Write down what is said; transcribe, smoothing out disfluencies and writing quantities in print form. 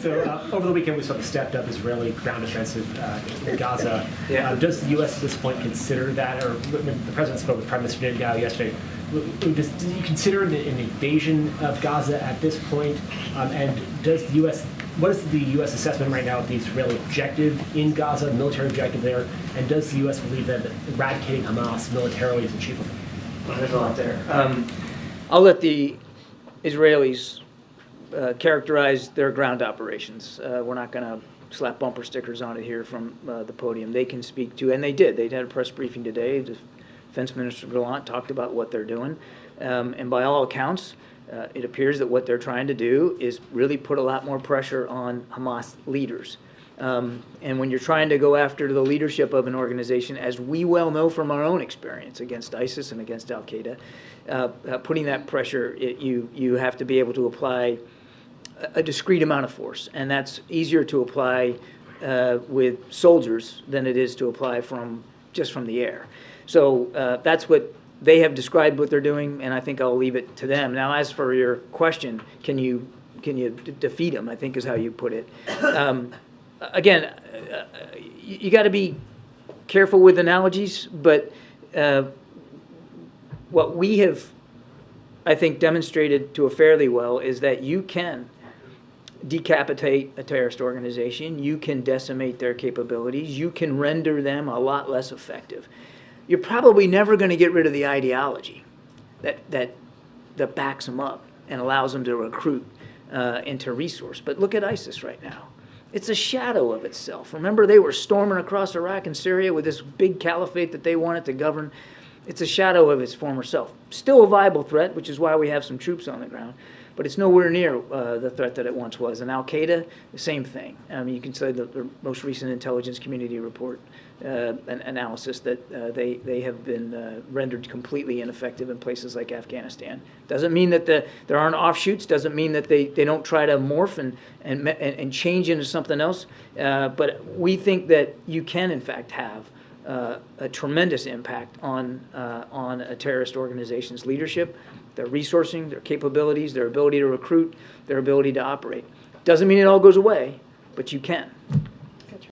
So over the weekend, we saw the stepped-up Israeli ground offensive in Gaza. Yeah. Does the U.S. at this point consider that, or when the president spoke with Prime Minister Netanyahu yesterday, does he consider an invasion of Gaza at this point? And does the U.S. What is the U.S. assessment right now of the Israeli objective in Gaza, the military objective there? And does the U.S. believe that eradicating Hamas militarily is achievable? Well, there's a lot there. I'll let the Israelis characterize their ground operations. We're not going to slap bumper stickers on it here from the podium. They can speak to, and they did. They had a press briefing today. The Defense Minister Gallant talked about what they're doing. And by all accounts, it appears that what they're trying to do is really put a lot more pressure on Hamas leaders. And when you're trying to go after the leadership of an organization, as we well know from our own experience against ISIS and against Al-Qaeda, putting that pressure, you have to be able to apply a discrete amount of force. And that's easier to apply with soldiers than it is to apply just from the air. So that's what they have described what they're doing, and I think I'll leave it to them. Now, as for your question, can you defeat them, I think is how you put it. Again, you got to be careful with analogies, but what we have, I think, demonstrated to a fairly well is that you can decapitate a terrorist organization, you can decimate their capabilities, you can render them a lot less effective. You're probably never going to get rid of the ideology that backs them up and allows them to recruit into resource. But look at ISIS right now. It's a shadow of itself. Remember, they were storming across Iraq and Syria with this big caliphate that they wanted to govern. It's a shadow of its former self. Still a viable threat, which is why we have some troops on the ground, but it's nowhere near the threat that it once was. And Al-Qaeda, the same thing. I mean, you can say the most recent intelligence community report an analysis that they have been rendered completely ineffective in places like Afghanistan. Doesn't mean that there aren't offshoots. Doesn't mean that they don't try to morph and change into something else. But we think that you can, in fact, have a tremendous impact on a terrorist organization's leadership, their resourcing, their capabilities, their ability to recruit, their ability to operate. Doesn't mean it all goes away, but you can.